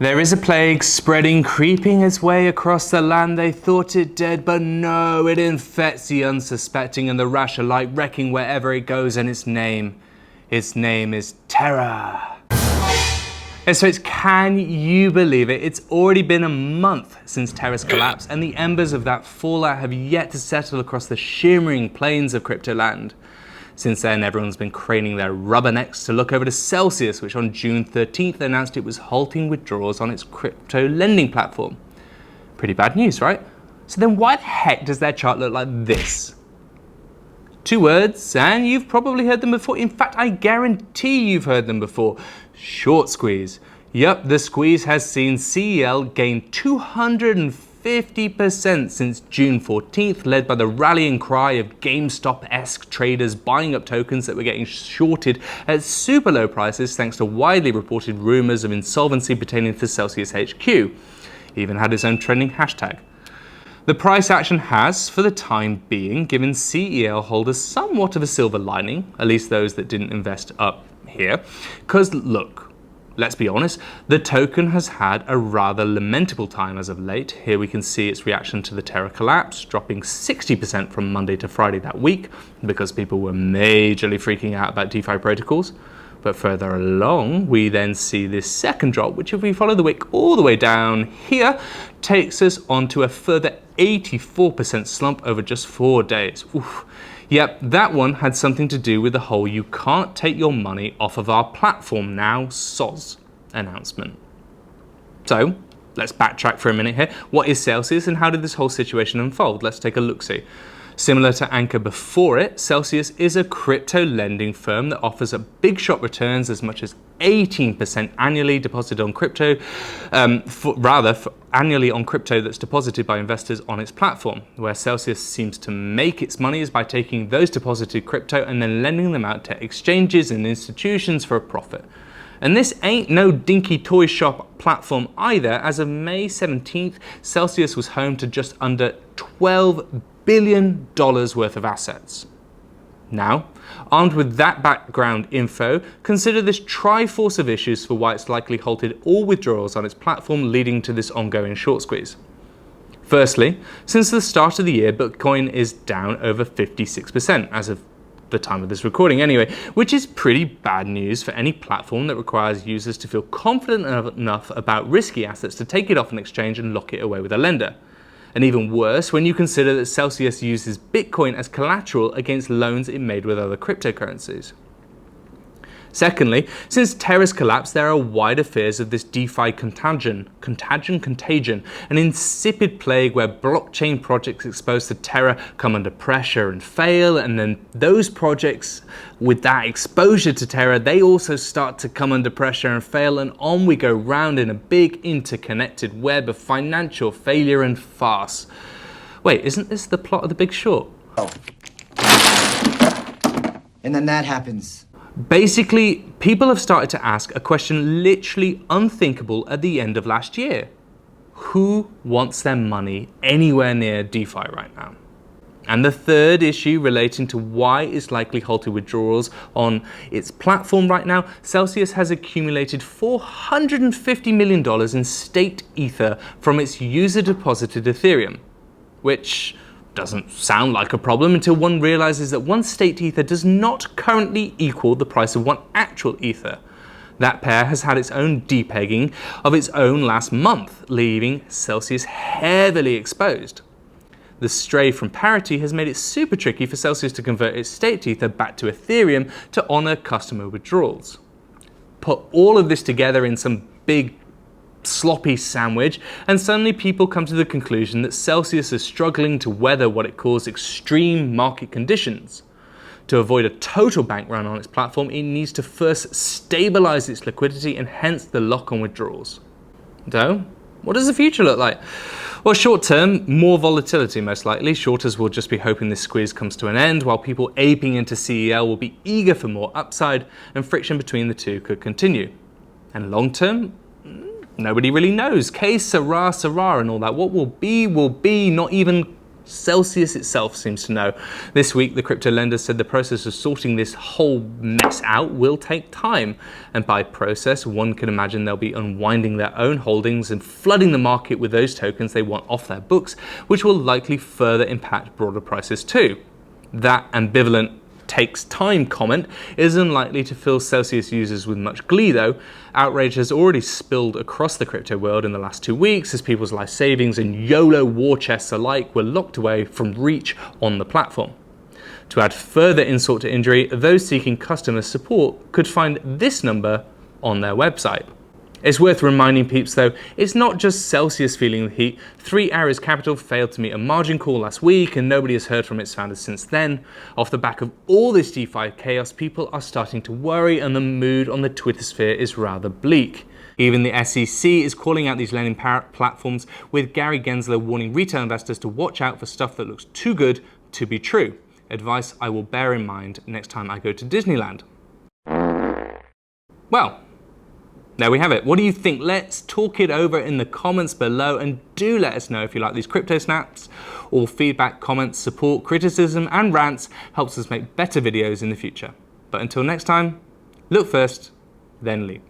There is a plague spreading, creeping its way across the land. They thought it dead, but no, it infects the unsuspecting and the rash alike, wrecking wherever it goes, and its name is Terra. And so can you believe it? It's already been a month since Terra's collapse, and the embers of that fallout have yet to settle across the shimmering plains of crypto land. Since then, everyone's been craning their rubbernecks to look over to Celsius, which on June 13th announced it was halting withdrawals on its crypto lending platform. Pretty bad news, right? So then why the heck does their chart look like this? Two words, and you've probably heard them before. In fact, I guarantee you've heard them before. Short squeeze. Yup, the squeeze has seen CEL gain 250% since June 14th, led by the rallying cry of GameStop-esque traders buying up tokens that were getting shorted at super low prices thanks to widely reported rumors of insolvency pertaining to Celsius HQ. Even had its own trending hashtag. The price action has, for the time being, given CEL holders somewhat of a silver lining, at least those that didn't invest up here, because look, let's be honest, the token has had a rather lamentable time as of late. Here we can see its reaction to the Terra collapse, dropping 60% from Monday to Friday that week, because people were majorly freaking out about DeFi protocols. But further along, we then see this second drop, which if we follow the wick all the way down here, takes us onto a further 84% slump over just 4 days. Oof. Yep, that one had something to do with the whole "you can't take your money off of our platform now, soz" announcement. So, let's backtrack for a minute here. What is Celsius and how did this whole situation unfold? Let's take a look-see. Similar to Anchor before it, Celsius is a crypto lending firm that offers a big shot returns as much as 18% annually deposited on crypto, annually on crypto that's deposited by investors on its platform. Where Celsius seems to make its money is by taking those deposited crypto and then lending them out to exchanges and institutions for a profit. And this ain't no dinky toy shop platform either. As of May 17th, Celsius was home to just under $12 billion worth of assets. Now, armed with that background info, consider this triforce of issues for why it's likely halted all withdrawals on its platform, leading to this ongoing short squeeze. Firstly, since the start of the year, Bitcoin is down over 56% as of the time of this recording anyway, which is pretty bad news for any platform that requires users to feel confident enough about risky assets to take it off an exchange and lock it away with a lender. And even worse when you consider that Celsius uses Bitcoin as collateral against loans it made with other cryptocurrencies. Secondly, since Terra's collapse, there are wider fears of this DeFi contagion, an insipid plague where blockchain projects exposed to Terra come under pressure and fail, and then those projects with that exposure to Terra, they also start to come under pressure and fail, and on we go round in a big interconnected web of financial failure and farce. Wait, isn't this the plot of The Big Short? Oh. And then that happens. Basically, people have started to ask a question literally unthinkable at the end of last year. Who wants their money anywhere near DeFi right now? And the third issue relating to why it's likely halted withdrawals on its platform right now, Celsius has accumulated $450 million in staked Ether from its user-deposited Ethereum, which doesn't sound like a problem until one realizes that one staked Ether does not currently equal the price of one actual Ether. That pair has had its own depegging of its own last month, leaving Celsius heavily exposed. The stray from parity has made it super tricky for Celsius to convert its staked Ether back to Ethereum to honor customer withdrawals. Put all of this together in some big sloppy sandwich, and suddenly people come to the conclusion that Celsius is struggling to weather what it calls extreme market conditions. To avoid a total bank run on its platform, it needs to first stabilize its liquidity and hence the lock on withdrawals. So, what does the future look like? Well, short term, more volatility most likely. Shorters will just be hoping this squeeze comes to an end, while people aping into CEL will be eager for more upside, and friction between the two could continue. And long term, nobody really knows. Que sera, sera, and all that. What will be, not even Celsius itself seems to know. This week, the crypto lenders said the process of sorting this whole mess out will take time. And by process, one can imagine they'll be unwinding their own holdings and flooding the market with those tokens they want off their books, which will likely further impact broader prices too. That ambivalent takes time comment is unlikely to fill Celsius users with much glee though. Outrage has already spilled across the crypto world in the last 2 weeks as people's life savings and YOLO war chests alike were locked away from reach on the platform. To add further insult to injury, those seeking customer support could find this number on their website. It's worth reminding peeps though, it's not just Celsius feeling the heat. 3 Arrows Capital failed to meet a margin call last week and nobody has heard from its founders since then. Off the back of all this DeFi chaos, people are starting to worry and the mood on the Twitter sphere is rather bleak. Even the SEC is calling out these lending platforms, with Gary Gensler warning retail investors to watch out for stuff that looks too good to be true. Advice I will bear in mind next time I go to Disneyland. Well, there we have it. What do you think? Let's talk it over in the comments below, and do let us know if you like these crypto snaps. All feedback, comments, support, criticism and rants helps us make better videos in the future. But until next time, look first, then lead.